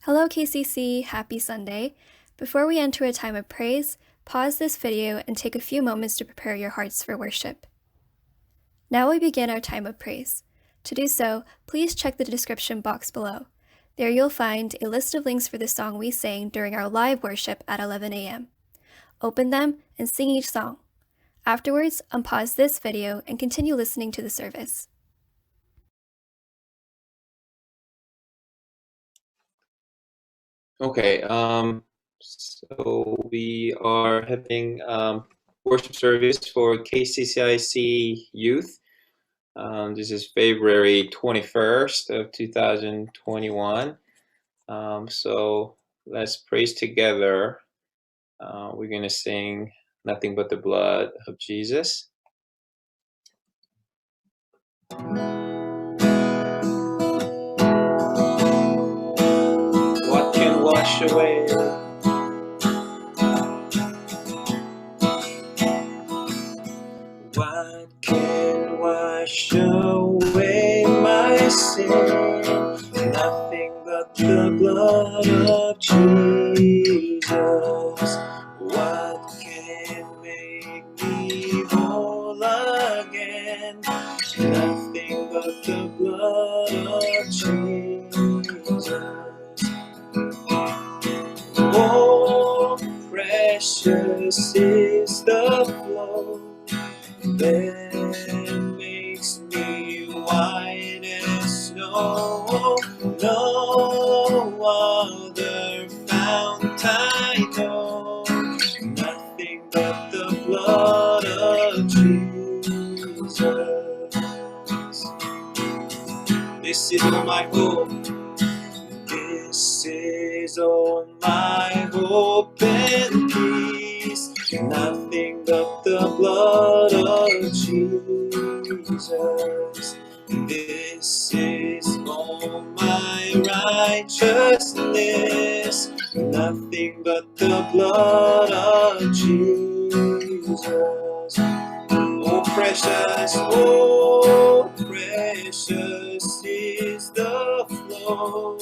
Hello KCC, happy Sunday. Before we enter a time of praise, pause this video and take a few moments to prepare your hearts for worship. Now we begin our time of praise. To do so, please check the description box below. There you'll find a list of links for the song we sang during our live worship at 11 a.m. Open them and sing each song. Afterwards, unpause this video and continue listening to the service. Okay, so we are having worship service for KCCIC Youth. This is February 21st of 2021. So let's praise together. We're going to sing Nothing But the Blood of Jesus. What can wash away? What can wash away my sin? Nothing but the blood of Jesus. What can make me whole again? Nothing but the blood of Jesus. Oh, precious is the flow that makes me white as snow. No other fount I know, nothing but the blood of Jesus. This is all my hope. This is all my hope and peace. Nothing but the blood of Jesus. This is all my righteousness. Nothing but the blood of Jesus. Oh precious is the flow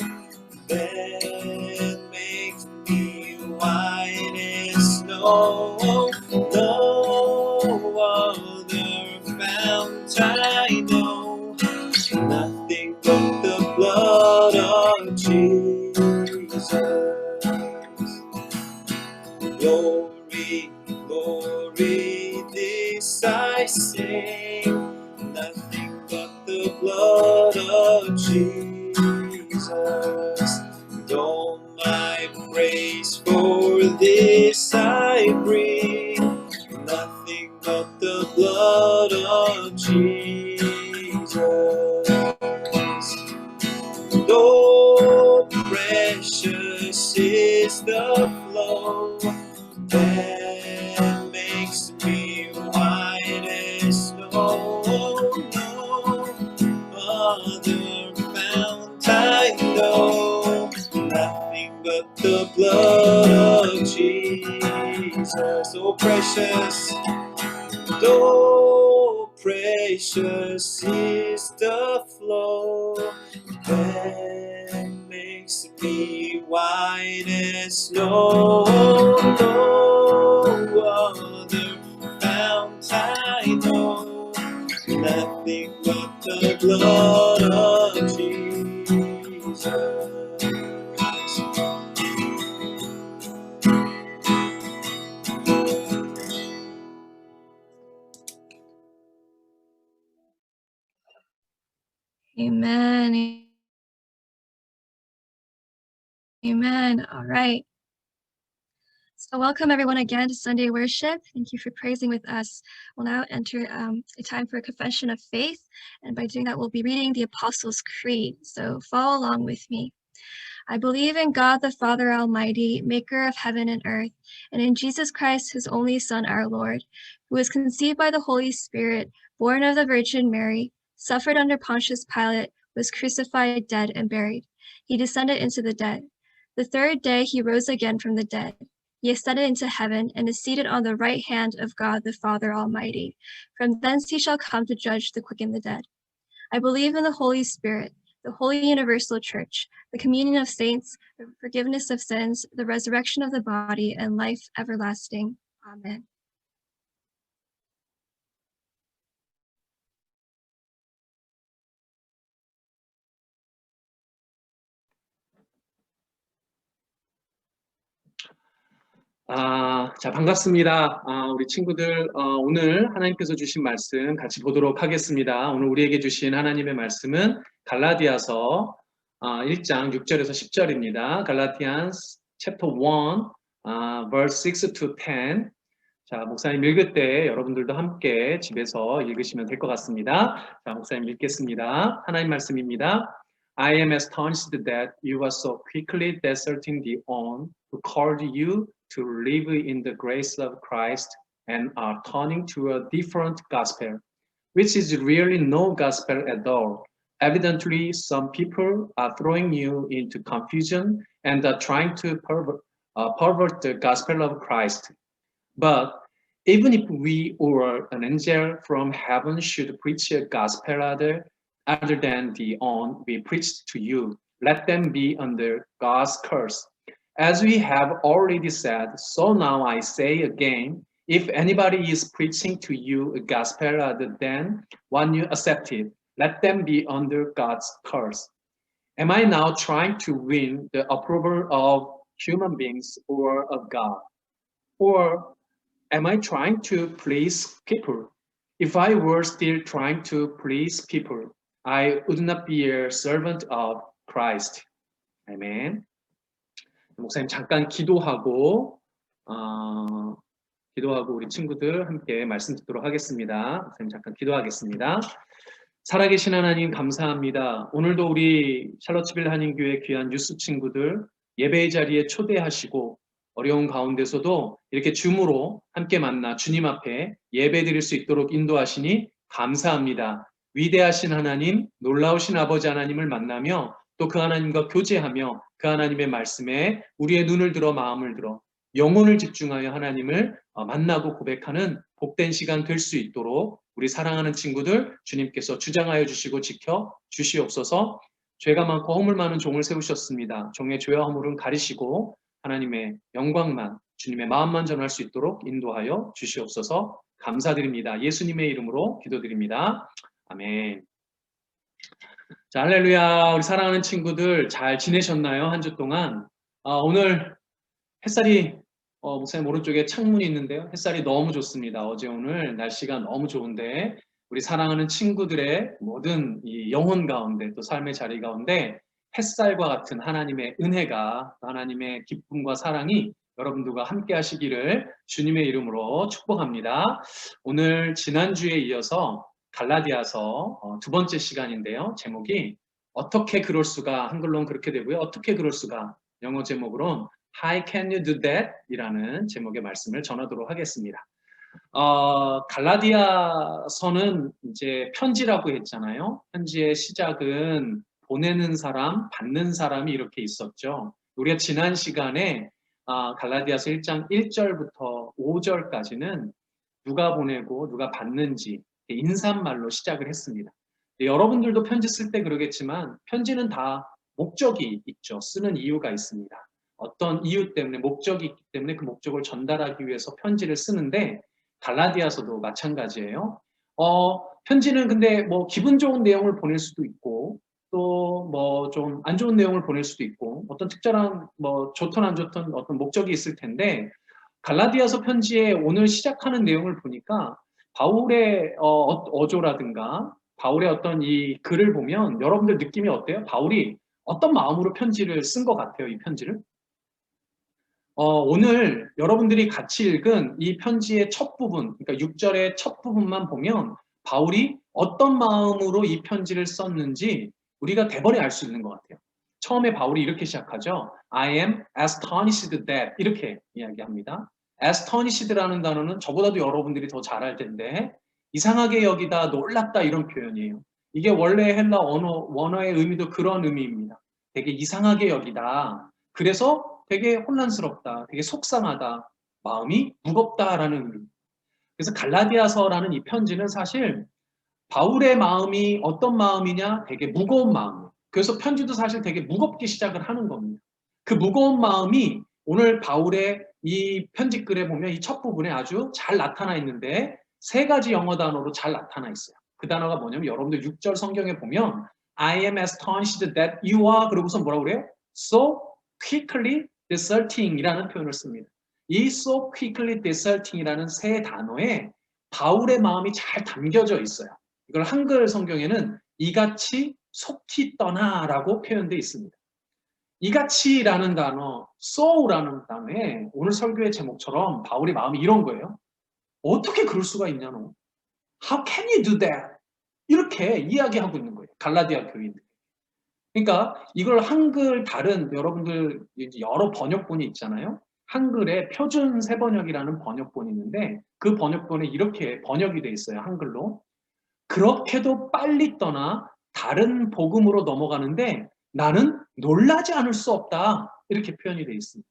that makes me white as snow. No other fount I know, nothing but the blood of Jesus. Glory, glory, this I sing, nothing but the blood of Jesus. All my praise for this I bring, nothing but the blood of Jesus. Oh, precious is the flow that makes me white as snow. No other fount I know, nothing but the blood of Jesus. Oh precious is the flow that makes me white as snow. No other fount I know, nothing but the blood of Jesus. Amen. Amen. All right. So welcome everyone again to Sunday worship. Thank you for praising with us. We'll now enter a time for a confession of faith. And by doing that, we'll be reading the Apostles' Creed. So follow along with me. I believe in God the Father Almighty, maker of heaven and earth, and in Jesus Christ, his only Son, our Lord, who was conceived by the Holy Spirit, born of the Virgin Mary, suffered under Pontius Pilate, was crucified, dead, and buried. He descended into the dead. The third day he rose again from the dead. He ascended into heaven and is seated on the right hand of God the Father Almighty. From thence he shall come to judge the quick and the dead. I believe in the Holy Spirit, the Holy Universal Church, the communion of saints, the forgiveness of sins, the resurrection of the body, and life everlasting. Amen. 자, 반갑습니다. 우리 친구들, 오늘 하나님께서 주신 말씀 같이 보도록 하겠습니다. 오늘 우리에게 주신 하나님의 말씀은 갈라디아서 1장 6절에서 10절입니다. Galatians chapter 1, verse 6 to 10. 자, 목사님 읽을 때 여러분들도 함께 집에서 읽으시면 될 것 같습니다. 자, 목사님 읽겠습니다. 하나님 말씀입니다. I am astonished that you are so quickly deserting the one who called you to live in the grace of Christ and are turning to a different gospel, which is really no gospel at all. Evidently, some people are throwing you into confusion and are trying to pervert the gospel of Christ. But even if we or an angel from heaven should preach a gospel other than the one we preached to you, let them be under God's curse. As we have already said, so now I say again, if anybody is preaching to you a gospel other than one you accepted, let them be under God's curse. Am I now trying to win the approval of human beings or of God? Or am I trying to please people? If I were still trying to please people, I would not be a servant of Christ. 아멘. 목사님 잠깐 기도하고 우리 친구들 함께 말씀 듣도록 하겠습니다. 목사님 잠깐 기도하겠습니다. 살아계신 하나님 감사합니다. 오늘도 우리 샬롯츠빌 한인교회 귀한 뉴스 친구들 예배의 자리에 초대하시고 어려운 가운데서도 이렇게 줌으로 함께 만나 주님 앞에 예배 드릴 수 있도록 인도하시니 감사합니다. 위대하신 하나님, 놀라우신 아버지 하나님을 만나며 또 그 하나님과 교제하며 그 하나님의 말씀에 우리의 눈을 들어 마음을 들어 영혼을 집중하여 하나님을 만나고 고백하는 복된 시간 될 수 있도록 우리 사랑하는 친구들 주님께서 주장하여 주시고 지켜 주시옵소서. 죄가 많고 허물 많은 종을 세우셨습니다. 종의 죄와 허물은 가리시고 하나님의 영광만 주님의 마음만 전할 수 있도록 인도하여 주시옵소서. 감사드립니다. 예수님의 이름으로 기도드립니다. 아멘. 자, 할렐루야. 우리 사랑하는 친구들 잘 지내셨나요? 한 주 동안. 오늘 햇살이 목사님 오른쪽에 창문이 있는데요. 햇살이 너무 좋습니다. 어제 오늘 날씨가 너무 좋은데 우리 사랑하는 친구들의 모든 이 영혼 가운데 또 삶의 자리 가운데 햇살과 같은 하나님의 은혜가 하나님의 기쁨과 사랑이 여러분들과 함께 하시기를 주님의 이름으로 축복합니다. 오늘 지난주에 이어서 갈라디아서 두 번째 시간인데요. 제목이 어떻게 그럴 수가, 한글로는 그렇게 되고요. 어떻게 그럴 수가, 영어 제목으로는 How can you do that? 이라는 제목의 말씀을 전하도록 하겠습니다. 갈라디아서는 이제 편지라고 했잖아요. 편지의 시작은 보내는 사람, 받는 사람이 이렇게 있었죠. 우리가 지난 시간에 갈라디아서 1장 1절부터 5절까지는 누가 보내고 누가 받는지 인사말로 시작을 했습니다. 여러분들도 편지 쓸 때 그러겠지만 편지는 다 목적이 있죠. 쓰는 이유가 있습니다. 어떤 이유 때문에 목적이 있기 때문에 그 목적을 전달하기 위해서 편지를 쓰는데 갈라디아서도 마찬가지예요. 편지는 근데 뭐 기분 좋은 내용을 보낼 수도 있고 또 뭐 좀 안 좋은 내용을 보낼 수도 있고 어떤 특별한 뭐 좋든 안 좋든 어떤 목적이 있을 텐데 갈라디아서 편지에 오늘 시작하는 내용을 보니까 바울의 어조라든가 바울의 어떤 이 글을 보면 여러분들 느낌이 어때요? 바울이 어떤 마음으로 편지를 쓴 것 같아요, 이 편지를? 오늘 여러분들이 같이 읽은 이 편지의 첫 부분, 그러니까 6절의 첫 부분만 보면 바울이 어떤 마음으로 이 편지를 썼는지 우리가 대번에 알 수 있는 것 같아요. 처음에 바울이 이렇게 시작하죠. I am astonished that 이렇게 이야기합니다. astonished라는 단어는 저보다도 여러분들이 더 잘 알 텐데 이상하게 여기다, 놀랍다 이런 표현이에요. 이게 원래 헬라 원어의 의미도 그런 의미입니다. 되게 이상하게 여기다. 그래서 되게 혼란스럽다, 되게 속상하다, 마음이 무겁다라는 의미. 그래서 갈라디아서라는 이 편지는 사실 바울의 마음이 어떤 마음이냐? 되게 무거운 마음. 그래서 편지도 사실 되게 무겁게 시작을 하는 겁니다. 그 무거운 마음이 오늘 바울의 이 편지글에 보면 이 첫 부분에 아주 잘 나타나 있는데 세 가지 영어 단어로 잘 나타나 있어요. 그 단어가 뭐냐면 여러분들 6절 성경에 보면 I am astonished that you are 그러고서 뭐라고 그래요? So quickly deserting 이라는 표현을 씁니다. 이 so quickly deserting 이라는 세 단어에 바울의 마음이 잘 담겨져 있어요. 이걸 한글 성경에는 이같이 속히 떠나라고 표현되어 있습니다. 이같이라는 단어, so라는 단어에 오늘 설교의 제목처럼 바울의 마음이 이런 거예요. 어떻게 그럴 수가 있냐노? How can you do that? 이렇게 이야기하고 있는 거예요. 갈라디아 교인들. 그러니까 이걸 한글 다른 여러분들 여러 번역본이 있잖아요. 한글에 표준 세번역이라는 번역본이 있는데 그 번역본에 이렇게 번역이 돼 있어요. 한글로. 그렇게도 빨리 떠나 다른 복음으로 넘어가는데 나는 놀라지 않을 수 없다. 이렇게 표현이 되어 있습니다.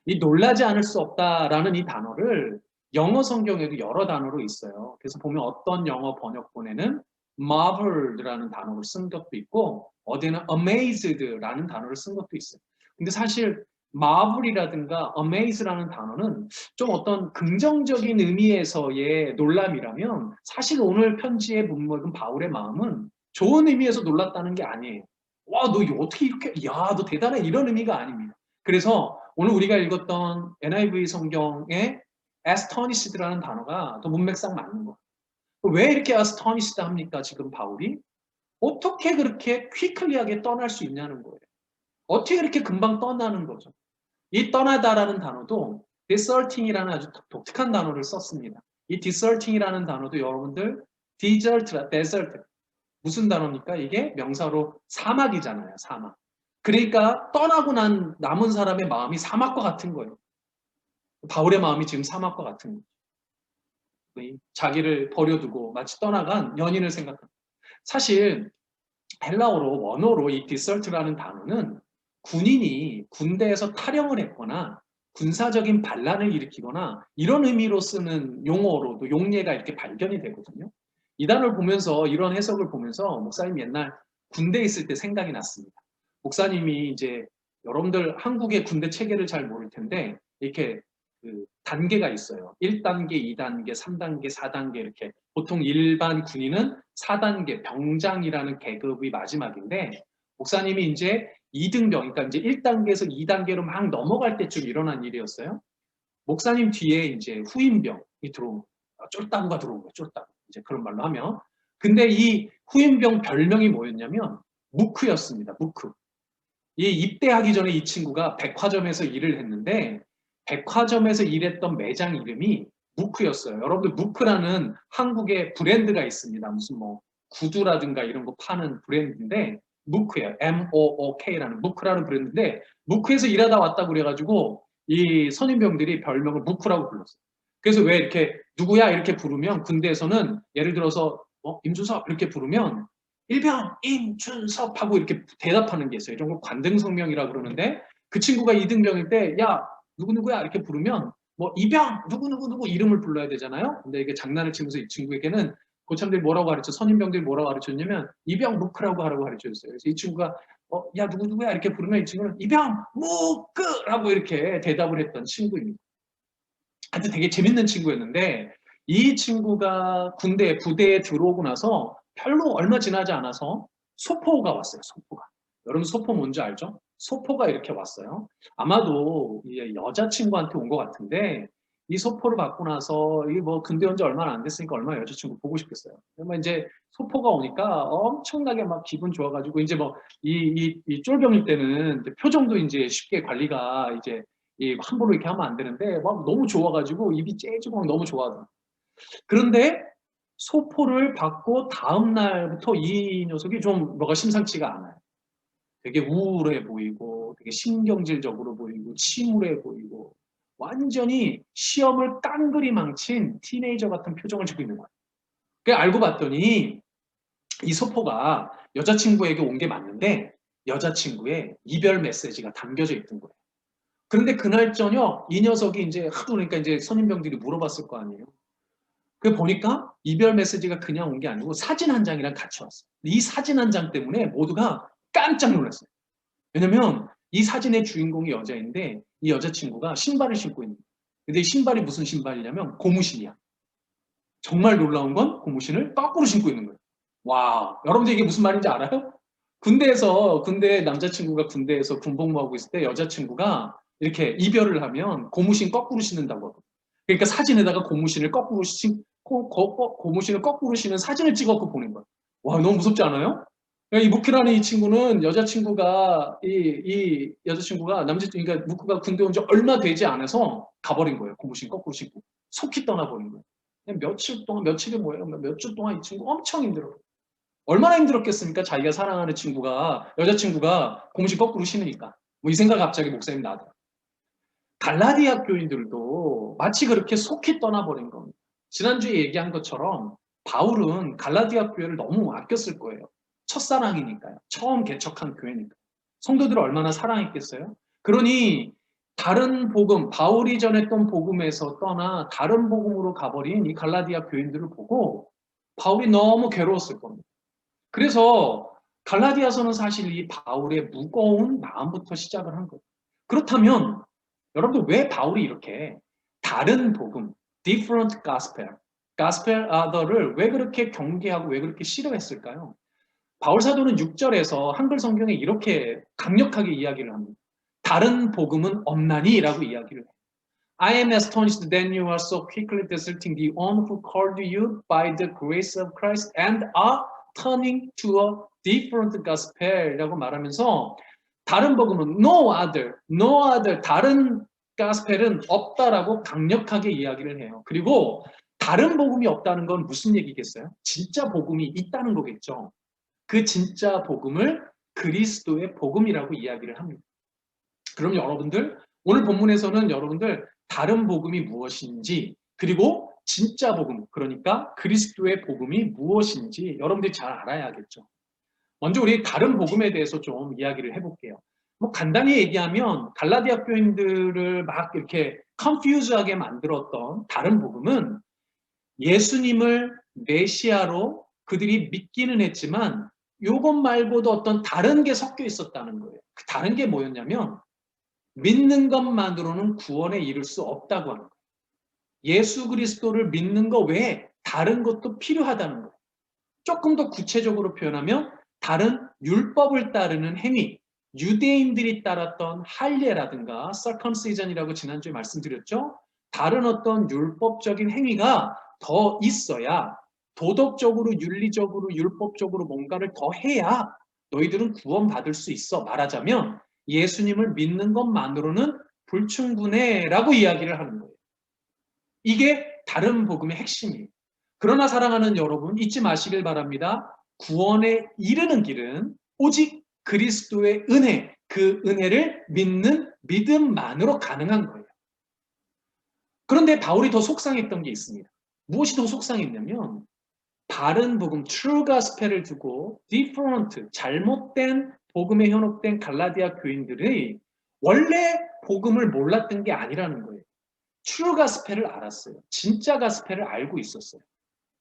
이 놀라지 않을 수 없다라는 이 단어를 영어 성경에도 여러 단어로 있어요. 그래서 보면 어떤 영어 번역본에는 marvel라는 단어를 쓴 것도 있고 어디는 amazed라는 단어를 쓴 것도 있어요. 근데 사실 marvel이라든가 amaze라는 단어는 좀 어떤 긍정적인 의미에서의 놀람이라면 사실 오늘 편지에 문맥은 바울의 마음은 좋은 의미에서 놀랐다는 게 아니에요. 와, 너 어떻게 이렇게, 야, 너 대단해 이런 의미가 아닙니다. 그래서 오늘 우리가 읽었던 NIV 성경의 astonished라는 단어가 더 문맥상 맞는 거예요. 왜 이렇게 astonished 합니까? 지금 바울이? 어떻게 그렇게 quickly하게 떠날 수 있냐는 거예요. 어떻게 그렇게 금방 떠나는 거죠? 이 떠나다라는 단어도 deserting이라는 아주 독특한 단어를 썼습니다. 이 deserting이라는 단어도 여러분들 desert 무슨 단어입니까? 이게 명사로 사막이잖아요. 사막. 그러니까 떠나고 난 남은 사람의 마음이 사막과 같은 거예요. 바울의 마음이 지금 사막과 같은 거예요. 자기를 버려두고 마치 떠나간 연인을 생각합니다. 사실 헬라어로 원어로 이 디설트라는 단어는 군인이 군대에서 탈영을 했거나 군사적인 반란을 일으키거나 이런 의미로 쓰는 용어로도 용례가 이렇게 발견이 되거든요. 이 단어를 보면서 이런 해석을 보면서 목사님 옛날 군대에 있을 때 생각이 났습니다. 목사님이 이제 여러분들 한국의 군대 체계를 잘 모를 텐데 이렇게 그 단계가 있어요. 1단계, 2단계, 3단계, 4단계 이렇게 보통 일반 군인은 4단계 병장이라는 계급이 마지막인데 목사님이 이제 2등병, 그러니까 이제 1단계에서 2단계로 막 넘어갈 때쯤 일어난 일이었어요. 목사님 뒤에 이제 후임병이 들어온 거예요. 쫄따구가 들어온 거예요. 쫄따구. 이제 그런 말로 하면. 근데 이 후임병 별명이 뭐였냐면 무크였습니다. 무크. 이 입대하기 전에 이 친구가 백화점에서 일을 했는데 백화점에서 일했던 매장 이름이 무크였어요. 여러분들 무크라는 한국의 브랜드가 있습니다. 무슨 뭐 구두라든가 이런 거 파는 브랜드인데 무크예요. MOOK라는 무크라는 브랜드인데 무크에서 일하다 왔다고 그래가지고 이 선임병들이 별명을 무크라고 불렀어요. 그래서 왜 이렇게 누구야 이렇게 부르면 군대에서는 예를 들어서 임준섭 이렇게 부르면 일병 임준섭 하고 이렇게 대답하는 게 있어요. 이런 걸 관등성명이라고 그러는데 그 친구가 2등병일 때 야 누구누구야 이렇게 부르면 뭐 이병 누구누구 이름을 불러야 되잖아요. 근데 이게 장난을 치면서 이 친구에게는 고참들이 뭐라고 가르쳐 선임병들이 뭐라고 가르쳤냐면 이병 무크라고 하라고 가르쳐줬어요. 그래서 이 친구가 야 누구누구야 이렇게 부르면 이 친구는 이병 무크라고 이렇게 대답을 했던 친구입니다. 하여튼 되게 재밌는 친구였는데 이 친구가 부대에 들어오고 나서 별로 얼마 지나지 않아서 소포가 왔어요. 소포가. 여러분 소포 뭔지 알죠? 소포가 이렇게 왔어요. 아마도 여자친구한테 온 것 같은데 이 소포를 받고 나서 이게 뭐 군대 온 지 얼마나 안 됐으니까 얼마나 여자친구 보고 싶겠어요. 그러면 이제 소포가 오니까 엄청나게 막 기분 좋아가지고 이제 뭐 이 쫄병일 때는 이제 표정도 이제 쉽게 관리가 이제 함부로 이렇게 하면 안 되는데 막 너무 좋아가지고 입이 째지고 너무 좋아하더라고요. 그런데 소포를 받고 다음 날부터 이 녀석이 좀 뭐가 심상치가 않아요. 되게 우울해 보이고 되게 신경질적으로 보이고 침울해 보이고 완전히 시험을 깡그리 망친 티네이저 같은 표정을 짓고 있는 거예요. 그래서 알고 봤더니 이 소포가 여자친구에게 온 게 맞는데 여자친구의 이별 메시지가 담겨져 있던 거예요. 그런데 그날 저녁 이 녀석이 이제 하도 그러니까 이제 선임병들이 물어봤을 거 아니에요. 그 보니까 이별 메시지가 그냥 온 게 아니고 사진 한 장이랑 같이 왔어요. 이 사진 한 장 때문에 모두가 깜짝 놀랐어요. 왜냐면 이 사진의 주인공이 여자인데 이 여자친구가 신발을 신고 있는 거예요. 근데 이 신발이 무슨 신발이냐면 고무신이야. 정말 놀라운 건 고무신을 거꾸로 신고 있는 거예요. 와, 여러분들 이게 무슨 말인지 알아요? 군대 남자친구가 군대에서 군복무하고 있을 때 여자친구가 이렇게 이별을 하면 고무신 거꾸로 신는다고 하거든요. 그러니까 사진에다가 고무신을 거꾸로 신은 사진을 찍어서 보낸 거예요. 와, 너무 무섭지 않아요? 그러니까 이 무크라는 이 친구는 그러니까 무크가 군대 온 지 얼마 되지 않아서 가버린 거예요. 고무신 거꾸로 신고. 속히 떠나버린 거예요. 그냥 며칠이 뭐예요? 몇 주 동안 이 친구 엄청 힘들어요. 얼마나 힘들었겠습니까? 자기가 사랑하는 여자친구가 고무신 거꾸로 신으니까. 뭐 이 생각 갑자기 목사님 나더라고요. 갈라디아 교인들도 마치 그렇게 속히 떠나버린 겁니다. 지난주에 얘기한 것처럼 바울은 갈라디아 교회를 너무 아꼈을 거예요. 첫사랑이니까요. 처음 개척한 교회니까. 성도들을 얼마나 사랑했겠어요? 그러니 다른 복음, 바울이 전했던 복음에서 떠나 다른 복음으로 가버린 이 갈라디아 교인들을 보고 바울이 너무 괴로웠을 겁니다. 그래서 갈라디아서는 사실 이 바울의 무거운 마음부터 시작을 한 거예요. 그렇다면 여러분들 왜 바울이 이렇게 다른 복음, different gospel other를 왜 그렇게 경계하고 왜 그렇게 싫어했을까요? 바울 사도는 6절에서 한글 성경에 이렇게 강력하게 이야기를 합니다. 다른 복음은 없나니? 라고 이야기를 해요. I am astonished that you are so quickly deserting the one who called you by the grace of Christ and are turning to a different gospel 라고 말하면서 다른 복음은 no other, 다른 gospel은 없다라고 강력하게 이야기를 해요. 그리고 다른 복음이 없다는 건 무슨 얘기겠어요? 진짜 복음이 있다는 거겠죠. 그 진짜 복음을 그리스도의 복음이라고 이야기를 합니다. 그럼 여러분들, 오늘 본문에서는 여러분들 다른 복음이 무엇인지, 그리고 진짜 복음, 그러니까 그리스도의 복음이 무엇인지 여러분들이 잘 알아야겠죠. 먼저 우리 다른 복음에 대해서 좀 이야기를 해볼게요. 뭐 간단히 얘기하면 갈라디아 교인들을 막 이렇게 컨퓨즈하게 만들었던 다른 복음은 예수님을 메시아로 그들이 믿기는 했지만 이것 말고도 어떤 다른 게 섞여 있었다는 거예요. 그 다른 게 뭐였냐면 믿는 것만으로는 구원에 이를 수 없다고 하는 거예요. 예수 그리스도를 믿는 것 외에 다른 것도 필요하다는 거예요. 조금 더 구체적으로 표현하면 다른 율법을 따르는 행위, 유대인들이 따랐던 할례라든가 circumcision이라고 지난주에 말씀드렸죠. 다른 어떤 율법적인 행위가 더 있어야 도덕적으로, 윤리적으로, 율법적으로 뭔가를 더 해야 너희들은 구원받을 수 있어. 말하자면 예수님을 믿는 것만으로는 불충분해라고 이야기를 하는 거예요. 이게 다른 복음의 핵심이에요. 그러나 사랑하는 여러분 잊지 마시길 바랍니다. 구원에 이르는 길은 오직 그리스도의 은혜, 그 은혜를 믿는 믿음만으로 가능한 거예요. 그런데 바울이 더 속상했던 게 있습니다. 무엇이 더 속상했냐면 바른 복음, true gospel을 두고 different, 잘못된 복음에 현혹된 갈라디아 교인들이 원래 복음을 몰랐던 게 아니라는 거예요. true gospel을 알았어요. 진짜 gospel을 알고 있었어요.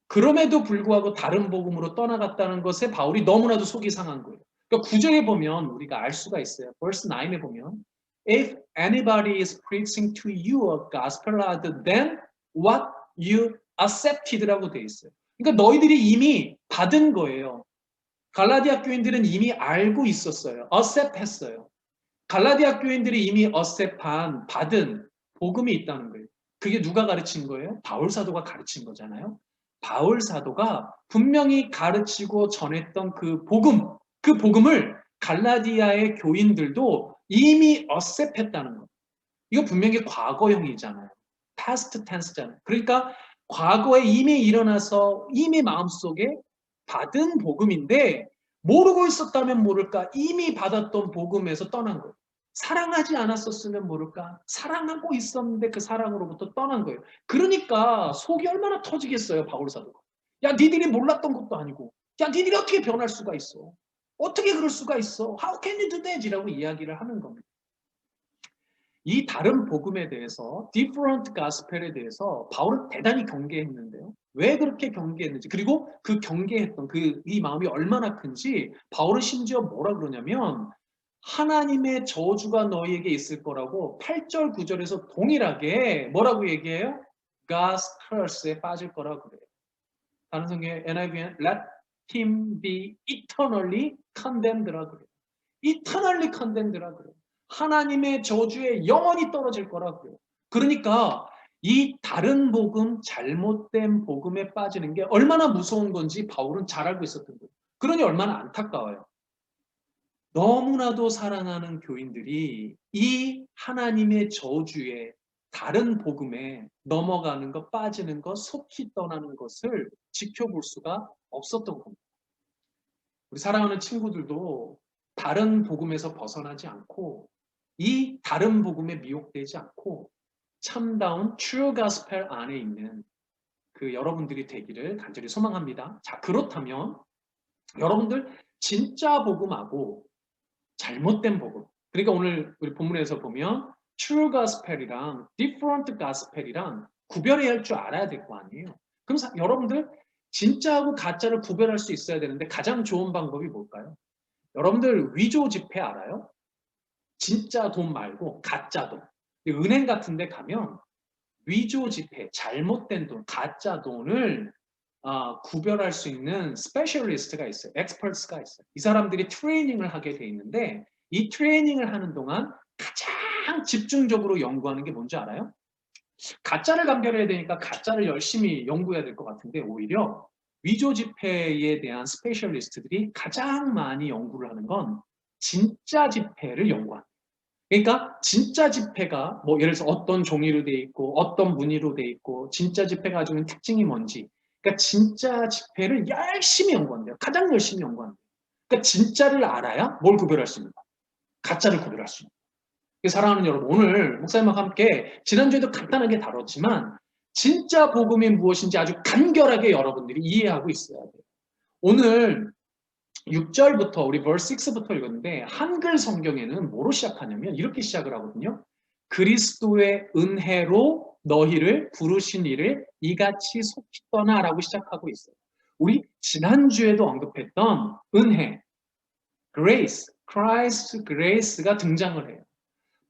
그럼에도 불구하고 다른 복음으로 떠나갔다는 것에 바울이 너무나도 속이 상한 거예요. 그러니까 9절에 보면 우리가 알 수가 있어요. verse 9에 보면 If anybody is preaching to you a gospel other than what you accepted라고 돼 있어요. 그러니까 너희들이 이미 받은 거예요. 갈라디아 교인들은 이미 알고 있었어요. accept 했어요. 갈라디아 교인들이 이미 accept한, 받은 복음이 있다는 거예요. 그게 누가 가르친 거예요? 바울 사도가 가르친 거잖아요. 바울 사도가 분명히 가르치고 전했던 그 복음을 갈라디아의 교인들도 이미 accept했다는 거예요. 이거 분명히 과거형이잖아요. past tense잖아요. 그러니까 과거에 이미 일어나서 이미 마음속에 받은 복음인데 모르고 있었다면 모를까 이미 받았던 복음에서 떠난 거예요. 사랑하지 않았었으면 모를까 사랑하고 있었는데 그 사랑으로부터 떠난 거예요. 그러니까 속이 얼마나 터지겠어요, 바울 사도가. 야, 니들이 몰랐던 것도 아니고 야, 니들이 어떻게 변할 수가 있어? 어떻게 그럴 수가 있어? How can you do that? 라고 이야기를 하는 겁니다. 이 다른 복음에 대해서 different gospel에 대해서 바울은 대단히 경계했는데요. 왜 그렇게 경계했는지, 그리고 그 경계했던 이 마음이 얼마나 큰지 바울은 심지어 뭐라 그러냐면 하나님의 저주가 너희에게 있을 거라고 8절 9절에서 동일하게 뭐라고 얘기해요? God's curse에 빠질 거라고 그래요. 다른 성경에 NIV는 let him be eternally condemned라 그래요. eternally condemned라 그래요. 하나님의 저주에 영원히 떨어질 거라 그래요. 그러니까 이 다른 복음, 잘못된 복음에 빠지는 게 얼마나 무서운 건지 바울은 잘 알고 있었던 거예요. 그러니 얼마나 안타까워요. 너무나도 사랑하는 교인들이 이 하나님의 저주에 다른 복음에 넘어가는 것, 빠지는 것, 속히 떠나는 것을 지켜볼 수가 없었던 겁니다. 우리 사랑하는 친구들도 다른 복음에서 벗어나지 않고 이 다른 복음에 미혹되지 않고 참다운 true gospel 안에 있는 그 여러분들이 되기를 간절히 소망합니다. 자, 그렇다면 여러분들 진짜 복음하고 잘못된 복음. 그러니까 오늘 우리 본문에서 보면 true gospel이랑 different gospel이랑 구별해야 할 줄 알아야 될 거 아니에요. 그럼 여러분들 진짜하고 가짜를 구별할 수 있어야 되는데 가장 좋은 방법이 뭘까요? 여러분들 위조 지폐 알아요? 진짜 돈 말고 가짜 돈. 은행 같은 데 가면 위조 지폐, 잘못된 돈, 가짜 돈을 구별할 수 있는 스페셜리스트가 있어요. 엑스퍼트가 있어요. 이 사람들이 트레이닝을 하게 돼 있는데 이 트레이닝을 하는 동안 가장 집중적으로 연구하는 게 뭔지 알아요? 가짜를 감별해야 되니까 가짜를 열심히 연구해야 될 것 같은데 오히려 위조 지폐에 대한 스페셜리스트들이 가장 많이 연구를 하는 건 진짜 지폐를 연구합니다. 그러니까 진짜 지폐가 뭐 예를 들어서 어떤 종이로 돼 있고 어떤 무늬로 돼 있고 진짜 지폐가 가지고 있는 특징이 뭔지, 그러니까 진짜 지폐를 열심히 연구한대요. 가장 열심히 연구한대요. 그러니까 진짜를 알아야 뭘 구별할 수 있는 거야? 가짜를 구별할 수 있는 거야. 사랑하는 여러분, 오늘 목사님과 함께 지난주에도 간단하게 다뤘지만 진짜 복음이 무엇인지 아주 간결하게 여러분들이 이해하고 있어야 돼요. 오늘 6절부터 우리 verse 6부터 읽었는데 한글 성경에는 뭐로 시작하냐면 이렇게 시작을 하거든요. 그리스도의 은혜로 너희를 부르신 이를 이같이 속히 떠나라고 시작하고 있어요. 우리 지난주에도 언급했던 은혜, grace, Christ's grace가 등장을 해요.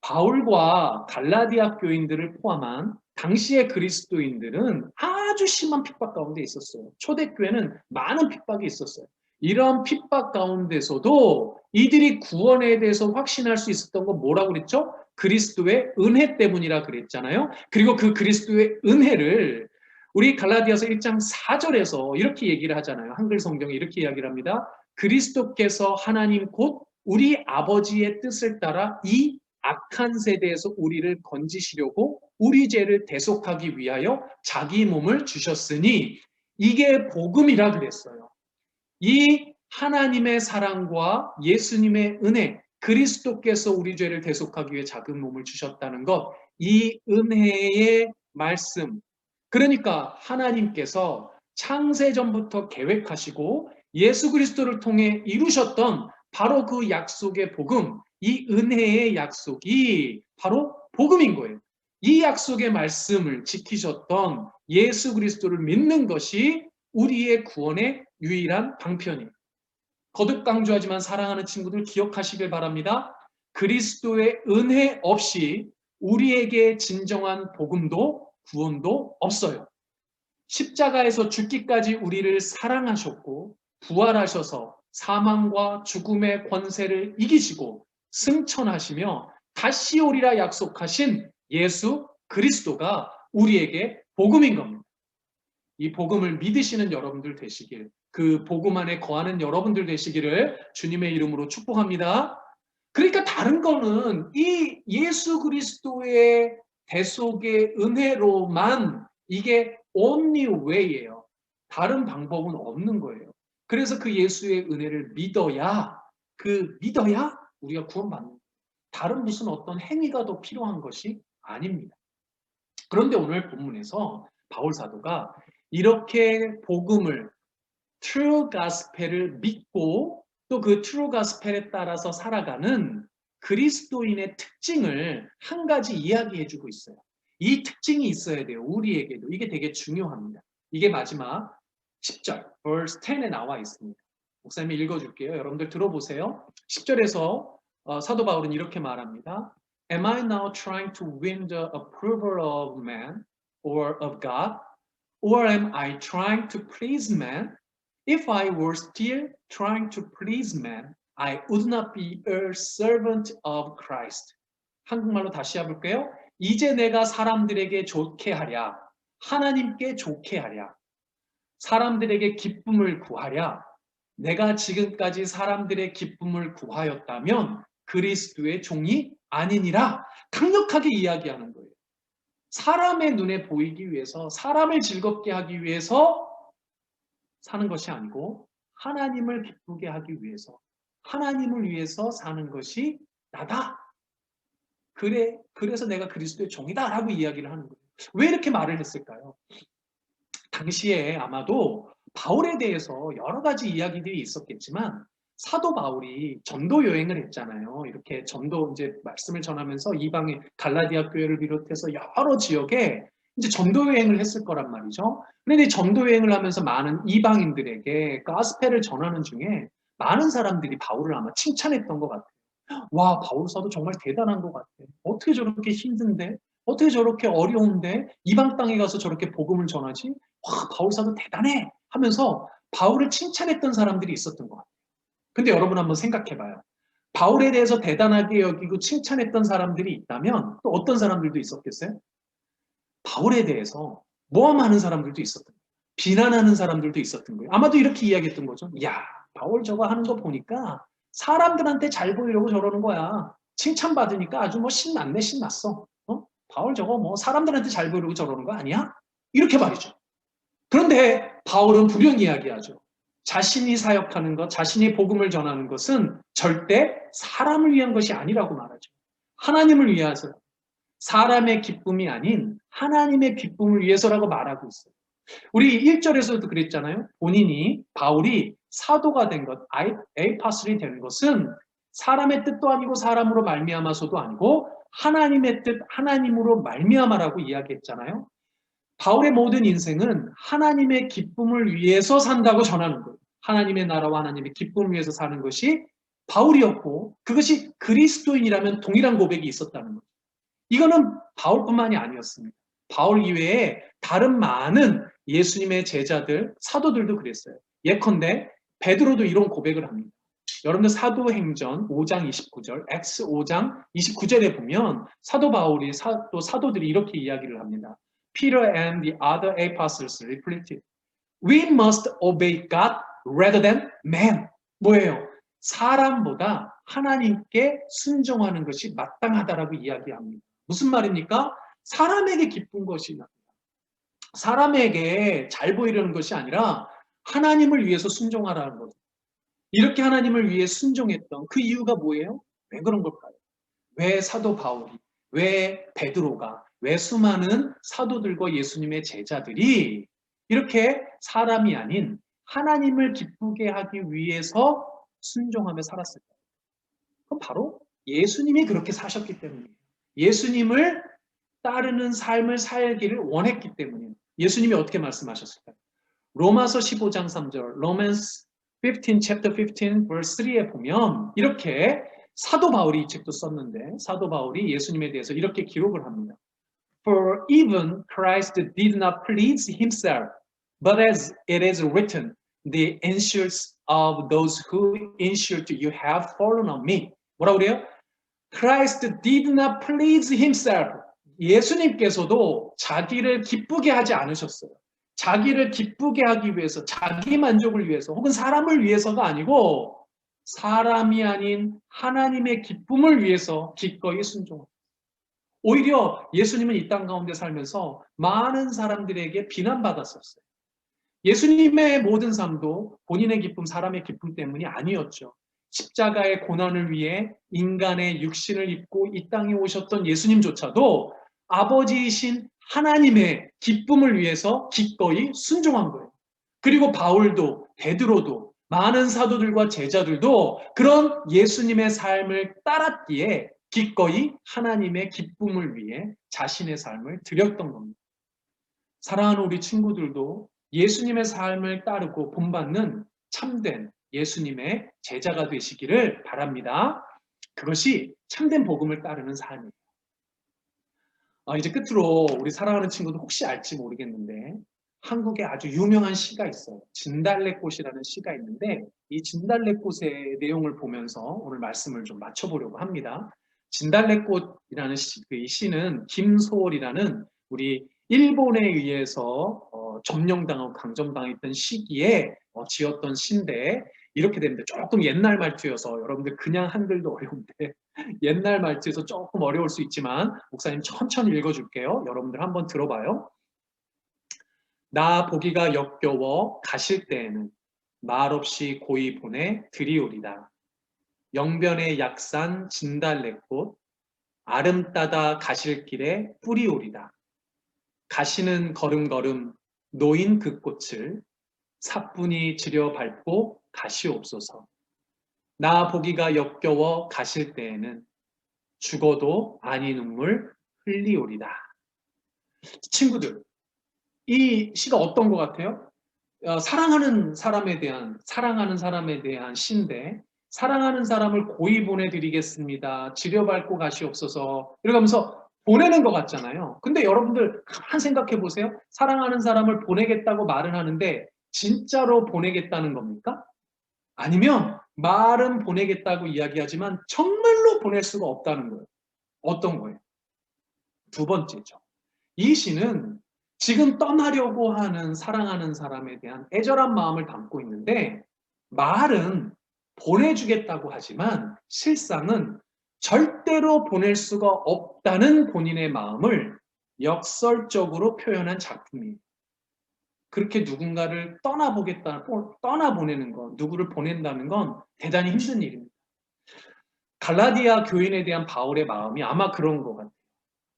바울과 갈라디아 교인들을 포함한 당시의 그리스도인들은 아주 심한 핍박 가운데 있었어요. 초대교회는 많은 핍박이 있었어요. 이런 핍박 가운데서도 이들이 구원에 대해서 확신할 수 있었던 건 뭐라고 그랬죠? 그리스도의 은혜 때문이라 그랬잖아요. 그리고 그 그리스도의 은혜를 우리 갈라디아서 1장 4절에서 이렇게 얘기를 하잖아요. 한글 성경에 이렇게 이야기를 합니다. 그리스도께서 하나님 곧 우리 아버지의 뜻을 따라 이 악한 세대에서 우리를 건지시려고 우리 죄를 대속하기 위하여 자기 몸을 주셨으니 이게 복음이라 그랬어요. 이 하나님의 사랑과 예수님의 은혜, 그리스도께서 우리 죄를 대속하기 위해 자기 몸을 주셨다는 것, 이 은혜의 말씀. 그러니까 하나님께서 창세전부터 계획하시고 예수 그리스도를 통해 이루셨던 바로 그 약속의 복음, 이 은혜의 약속이 바로 복음인 거예요. 이 약속의 말씀을 지키셨던 예수 그리스도를 믿는 것이 우리의 구원의 유일한 방편이에요. 거듭 강조하지만 사랑하는 친구들 기억하시길 바랍니다. 그리스도의 은혜 없이 우리에게 진정한 복음도 구원도 없어요. 십자가에서 죽기까지 우리를 사랑하셨고 부활하셔서 사망과 죽음의 권세를 이기시고 승천하시며 다시 오리라 약속하신 예수 그리스도가 우리에게 복음인 겁니다. 이 복음을 믿으시는 여러분들 되시길, 그 복음 안에 거하는 여러분들 되시기를 주님의 이름으로 축복합니다. 그러니까 다른 거는 이 예수 그리스도의 대속의 은혜로만 이게 only way예요. 다른 방법은 없는 거예요. 그래서 그 예수의 은혜를 믿어야 우리가 구원받는 거예요. 다른 무슨 어떤 행위가 더 필요한 것이 아닙니다. 그런데 오늘 본문에서 바울 사도가 이렇게 복음을 true gospel을 믿고 또 그 true gospel에 따라서 살아가는 그리스도인의 특징을 한 가지 이야기해 주고 있어요. 이 특징이 있어야 돼요. 우리에게도. 이게 되게 중요합니다. 이게 마지막 10절, verse 10에 나와 있습니다. 목사님이 읽어줄게요. 여러분들 들어보세요. 10절에서 사도 바울은 이렇게 말합니다. Am I now trying to win the approval of man or of God? Or am I trying to please man? If I were still trying to please man, I would not be a servant of Christ. 한국말로 다시 해볼게요. 이제 내가 사람들에게 좋게 하랴, 하나님께 좋게 하랴, 사람들에게 기쁨을 구하랴. 내가 지금까지 사람들의 기쁨을 구하였다면 그리스도의 종이 아니니라. 강력하게 이야기하는 거예요. 사람의 눈에 보이기 위해서, 사람을 즐겁게 하기 위해서 사는 것이 아니고 하나님을 기쁘게 하기 위해서, 하나님을 위해서 사는 것이 나다. 그래서 내가 그리스도의 종이다라고 이야기를 하는 거예요. 왜 이렇게 말을 했을까요? 당시에 아마도 바울에 대해서 여러 가지 이야기들이 있었겠지만 사도 바울이 전도 여행을 했잖아요. 이렇게 전도 이제 말씀을 전하면서 이방의 갈라디아 교회를 비롯해서 여러 지역에 이제 전도 여행을 했을 거란 말이죠. 그런데 전도 여행을 하면서 많은 이방인들에게 가스펠을 전하는 중에 많은 사람들이 바울을 아마 칭찬했던 것 같아요. 와, 바울 사도 정말 대단한 것 같아. 어떻게 저렇게 힘든데? 어떻게 저렇게 어려운데? 이방 땅에 가서 저렇게 복음을 전하지? 와, 바울 사도 대단해! 하면서 바울을 칭찬했던 사람들이 있었던 것 같아요. 근데 여러분 한번 생각해봐요. 바울에 대해서 대단하게 여기고 칭찬했던 사람들이 있다면 또 어떤 사람들도 있었겠어요? 바울에 대해서 모함하는 사람들도 있었던 거예요. 비난하는 사람들도 있었던 거예요. 아마도 이렇게 이야기했던 거죠. 야, 바울 저거 하는 거 보니까 사람들한테 잘 보이려고 저러는 거야. 칭찬받으니까 아주 뭐 신났네, 신났어. 바울 저거 뭐 사람들한테 잘 보이려고 저러는 거 아니야? 이렇게 말이죠. 그런데 바울은 분명히 이야기하죠. 자신이 사역하는 것, 자신이 복음을 전하는 것은 절대 사람을 위한 것이 아니라고 말하죠. 하나님을 위해서, 사람의 기쁨이 아닌 하나님의 기쁨을 위해서라고 말하고 있어요. 우리 1절에서도 그랬잖아요. 본인이, 바울이 사도가 된 것, 에이파슬이 된 것은 사람의 뜻도 아니고 사람으로 말미암아서도 아니고 하나님의 뜻, 하나님으로 말미암아라고 이야기했잖아요. 바울의 모든 인생은 하나님의 기쁨을 위해서 산다고 전하는 거예요. 하나님의 나라와 하나님의 기쁨을 위해서 사는 것이 바울이었고 그것이 그리스도인이라면 동일한 고백이 있었다는 거예요. 이거는 바울뿐만이 아니었습니다. 바울 이외에 다른 많은 예수님의 제자들, 사도들도 그랬어요. 예컨대 베드로도 이런 고백을 합니다. 여러분들 사도행전 5장 29절, X 5장 29절에 보면 사도 바울이 또 사도들이 이렇게 이야기를 합니다. Peter and the other apostles replied, We must obey God rather than man. 뭐예요? 사람보다 하나님께 순종하는 것이 마땅하다라고 이야기합니다. 무슨 말입니까? 사람에게 기쁜 것이 납니다. 사람에게 잘 보이려는 것이 아니라 하나님을 위해서 순종하라는 거죠. 이렇게 하나님을 위해 순종했던 그 이유가 뭐예요? 왜 그런 걸까요? 왜 사도 바울이, 왜 베드로가, 왜 수많은 사도들과 예수님의 제자들이 이렇게 사람이 아닌 하나님을 기쁘게 하기 위해서 순종하며 살았을까요? 그건 바로 예수님이 그렇게 사셨기 때문이에요. 예수님을 따르는 삶을 살기를 원했기 때문이에요. 예수님이 어떻게 말씀하셨을까요? 로마서 15장 3절, Romans 15, chapter 15, verse 3에 보면 이렇게 사도 바울이 이 책도 썼는데 사도 바울이 예수님에 대해서 이렇게 기록을 합니다. For even Christ did not please himself, but as it is written, the insults of those who insult you have fallen on me. 뭐라고 그래요? Christ did not please himself. 예수님께서도 자기를 기쁘게 하지 않으셨어요. 자기를 기쁘게 하기 위해서, 자기 만족을 위해서, 혹은 사람을 위해서가 아니고 사람이 아닌 하나님의 기쁨을 위해서 기꺼이 순종합니다. 오히려 예수님은 이 땅 가운데 살면서 많은 사람들에게 비난받았었어요. 예수님의 모든 삶도 본인의 기쁨, 사람의 기쁨 때문이 아니었죠. 십자가의 고난을 위해 인간의 육신을 입고 이 땅에 오셨던 예수님조차도 아버지이신 하나님의 기쁨을 위해서 기꺼이 순종한 거예요. 그리고 바울도, 베드로도, 많은 사도들과 제자들도 그런 예수님의 삶을 따랐기에 기꺼이 하나님의 기쁨을 위해 자신의 삶을 드렸던 겁니다. 사랑하는 우리 친구들도 예수님의 삶을 따르고 본받는 참된 예수님의 제자가 되시기를 바랍니다. 그것이 참된 복음을 따르는 삶이에요. 이제 끝으로 우리 사랑하는 친구도 혹시 알지 모르겠는데 한국에 아주 유명한 시가 있어요. 진달래꽃이라는 시가 있는데 이 진달래꽃의 내용을 보면서 오늘 말씀을 좀 맞춰보려고 합니다. 진달래꽃이라는 이 시는 김소월이라는 우리 일본에 의해서 점령당하고 강점당했던 시기에 지었던 시인데 이렇게 됩니다. 조금 옛날 말투여서 여러분들 그냥 한글도 어려운데 옛날 말투에서 조금 어려울 수 있지만 목사님 천천히 읽어줄게요. 여러분들 한번 들어봐요. 나 보기가 역겨워 가실 때에는 말없이 고이 보내 드리오리다. 영변의 약산 진달래꽃 아름 따다 가실 길에 뿌리오리다. 가시는 걸음걸음 놓인 그 꽃을 사뿐히 지려 밟고 가시옵소서. 나 보기가 역겨워 가실 때에는 죽어도 아니 눈물 흘리오리다. 친구들, 이 시가 어떤 것 같아요? 사랑하는 사람에 대한 시인데 사랑하는 사람을 고이 보내드리겠습니다. 지려밟고 가시옵소서. 이러면서 보내는 것 같잖아요. 근데 여러분들 가만 생각해 보세요. 사랑하는 사람을 보내겠다고 말은 하는데 진짜로 보내겠다는 겁니까? 아니면 말은 보내겠다고 이야기하지만 정말로 보낼 수가 없다는 거예요. 어떤 거예요? 두 번째죠. 이 시는 지금 떠나려고 하는 사랑하는 사람에 대한 애절한 마음을 담고 있는데 말은 보내주겠다고 하지만 실상은 절대로 보낼 수가 없다는 본인의 마음을 역설적으로 표현한 작품이에요. 그렇게 누군가를 떠나보내는 것, 누구를 보낸다는 건 대단히 힘든 일입니다. 갈라디아 교인에 대한 바울의 마음이 아마 그런 것 같아요.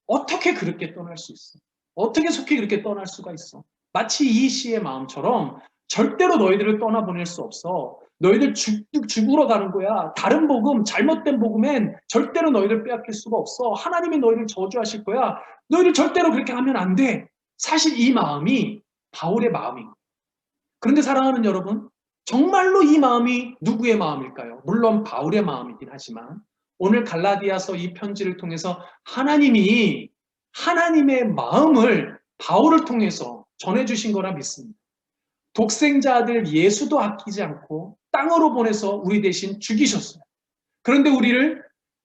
어떻게 그렇게 떠날 수 있어? 어떻게 속히 그렇게 떠날 수가 있어? 마치 이 시의 마음처럼 절대로 너희들을 떠나보낼 수 없어. 너희들 죽으러 가는 거야. 다른 복음, 잘못된 복음엔 절대로 너희들 빼앗길 수가 없어. 하나님이 너희를 저주하실 거야. 너희들 절대로 그렇게 하면 안 돼. 사실 이 마음이 바울의 마음인 그런데 사랑하는 여러분, 정말로 이 마음이 누구의 마음일까요? 물론 바울의 마음이긴 하지만 오늘 갈라디아서 이 편지를 통해서 하나님이 하나님의 마음을 바울을 통해서 전해주신 거라 믿습니다. 독생자 아들 예수도 아끼지 않고 땅으로 보내서 우리 대신 죽이셨어요. 그런데 우리를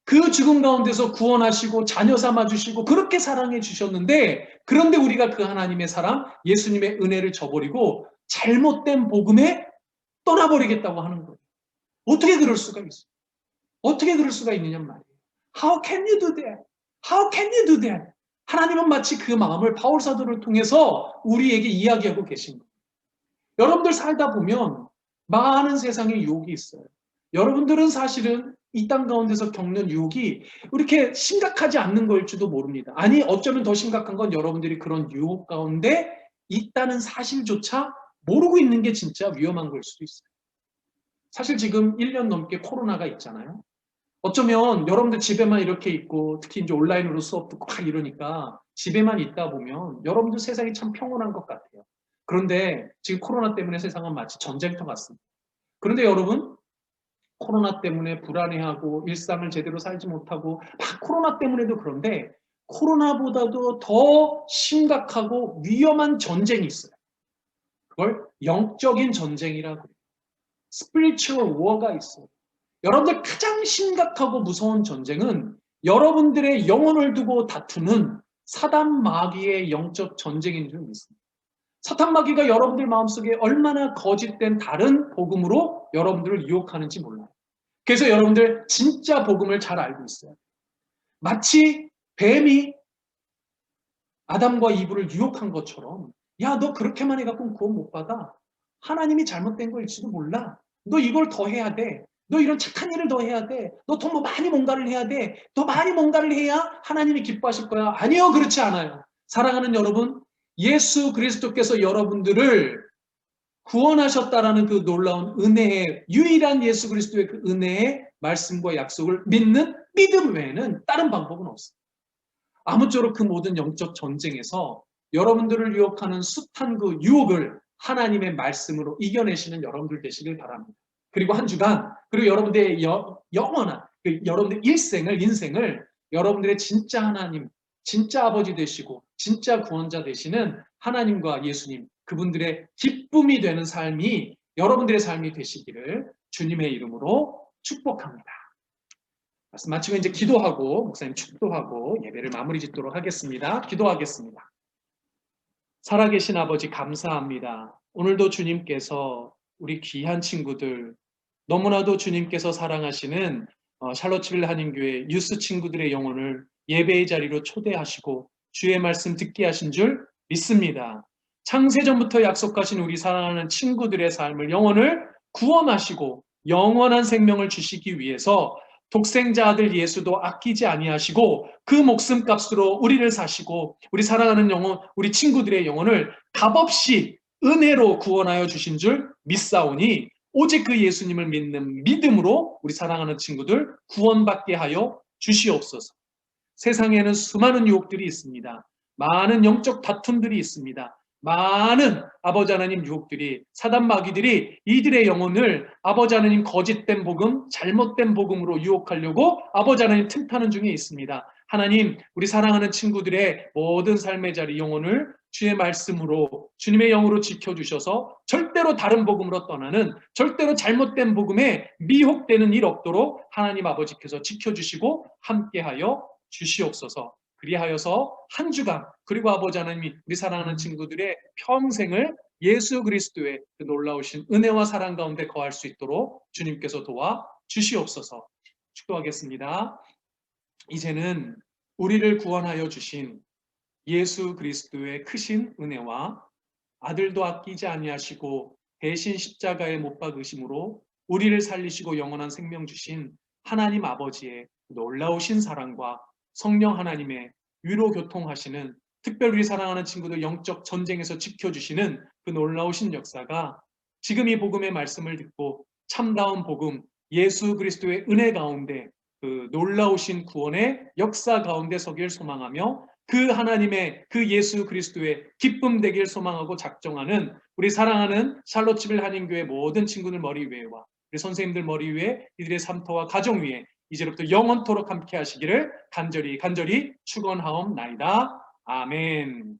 그 죽음 가운데서 구원하시고 자녀 삼아주시고 그렇게 사랑해 주셨는데 그런데 우리가 그 하나님의 사랑, 예수님의 은혜를 저버리고 잘못된 복음에 떠나버리겠다고 하는 거예요. 어떻게 그럴 수가 있어요? 어떻게 그럴 수가 있느냐 말이에요. How can you do that? How can you do that? 하나님은 마치 그 마음을 바울 사도를 통해서 우리에게 이야기하고 계신 거예요. 여러분들 살다 보면 많은 세상에 유혹이 있어요. 여러분들은 사실은 이 땅 가운데서 겪는 유혹이 이렇게 심각하지 않는 걸지도 모릅니다. 아니 어쩌면 더 심각한 건 여러분들이 그런 유혹 가운데 있다는 사실조차 모르고 있는 게 진짜 위험한 걸 수도 있어요. 사실 지금 1년 넘게 코로나가 있잖아요. 어쩌면 여러분들 집에만 이렇게 있고 특히 이제 온라인으로 수업 듣고 막 이러니까 집에만 있다 보면 여러분들 세상이 참 평온한 것 같아요. 그런데 지금 코로나 때문에 세상은 마치 전쟁터 같습니다. 그런데 여러분 코로나 때문에 불안해하고 일상을 제대로 살지 못하고 막 코로나 때문에도 그런데 코로나보다도 더 심각하고 위험한 전쟁이 있어요. 그걸 영적인 전쟁이라고 해요. 스피리추얼 워가 있어요. 여러분들 가장 심각하고 무서운 전쟁은 여러분들의 영혼을 두고 다투는 사단 마귀의 영적 전쟁인 줄 믿습니다. 사탄 마귀가 여러분들 마음속에 얼마나 거짓된 다른 복음으로 여러분들을 유혹하는지 몰라요. 그래서 여러분들 진짜 복음을 잘 알고 있어요. 마치 뱀이 아담과 이브를 유혹한 것처럼 야, 너 그렇게만 해갖고 구원 못 받아. 하나님이 잘못된 거일지도 몰라. 너 이걸 더 해야 돼. 너 이런 착한 일을 더 해야 돼. 너 더 많이 뭔가를 해야 돼. 더 많이 뭔가를 해야 하나님이 기뻐하실 거야. 아니요, 그렇지 않아요. 사랑하는 여러분, 예수 그리스도께서 여러분들을 구원하셨다라는 그 놀라운 은혜의 유일한 예수 그리스도의 그 은혜의 말씀과 약속을 믿는 믿음 외에는 다른 방법은 없습니다. 아무쪼록 그 모든 영적 전쟁에서 여러분들을 유혹하는 숱한 그 유혹을 하나님의 말씀으로 이겨내시는 여러분들 되시길 바랍니다. 그리고 한 주간, 그리고 여러분들의 영원한 여러분들 인생을 여러분들의 진짜 하나님, 진짜 아버지 되시고 진짜 구원자 되시는 하나님과 예수님, 그분들의 기쁨이 되는 삶이 여러분들의 삶이 되시기를 주님의 이름으로 축복합니다. 말씀 마치고 이제 기도하고 목사님 축도하고 예배를 마무리 짓도록 하겠습니다. 기도하겠습니다. 살아계신 아버지 감사합니다. 오늘도 주님께서 우리 귀한 친구들, 너무나도 주님께서 사랑하시는 샬롯치빌 한인교회 유스 친구들의 영혼을 예배의 자리로 초대하시고 주의 말씀 듣게 하신 줄 믿습니다. 창세전부터 약속하신 우리 사랑하는 친구들의 삶을, 영혼을 구원하시고 영원한 생명을 주시기 위해서 독생자 아들 예수도 아끼지 아니하시고 그 목숨값으로 우리를 사시고 우리 사랑하는 영혼, 우리 친구들의 영혼을 값없이 은혜로 구원하여 주신 줄 믿사오니 오직 그 예수님을 믿는 믿음으로 우리 사랑하는 친구들 구원받게 하여 주시옵소서. 세상에는 수많은 유혹들이 있습니다. 많은 영적 다툼들이 있습니다. 많은 아버지 하나님 유혹들이, 사단 마귀들이 이들의 영혼을 아버지 하나님 거짓된 복음, 잘못된 복음으로 유혹하려고 아버지 하나님 틈타는 중에 있습니다. 하나님, 우리 사랑하는 친구들의 모든 삶의 자리 영혼을 주의 말씀으로, 주님의 영으로 지켜주셔서 절대로 다른 복음으로 떠나는, 절대로 잘못된 복음에 미혹되는 일 없도록 하나님 아버지께서 지켜주시고 함께하여 주시옵소서. 그리하여서 한 주간, 그리고 아버지 하나님이 우리 사랑하는 친구들의 평생을 예수 그리스도의 그 놀라우신 은혜와 사랑 가운데 거할 수 있도록 주님께서 도와 주시옵소서. 축도하겠습니다. 이제는 우리를 구원하여 주신 예수 그리스도의 크신 은혜와 아들도 아끼지 아니하시고 대신 십자가에 못 박으심으로 우리를 살리시고 영원한 생명 주신 하나님 아버지의 놀라우신 사랑과 성령 하나님의 위로 교통하시는, 특별히 우리 사랑하는 친구들 영적 전쟁에서 지켜주시는 그 놀라우신 역사가 지금 이 복음의 말씀을 듣고 참다운 복음, 예수 그리스도의 은혜 가운데 그 놀라우신 구원의 역사 가운데 서길 소망하며 그 하나님의 그 예수 그리스도의 기쁨 되길 소망하고 작정하는 우리 사랑하는 샬롯치빌 한인교회 모든 친구들 머리 위에와 우리 선생님들 머리 위에, 이들의 삶터와 가정 위에 이제부터 영원토록 함께 하시기를 간절히 축원하옵나이다. 아멘.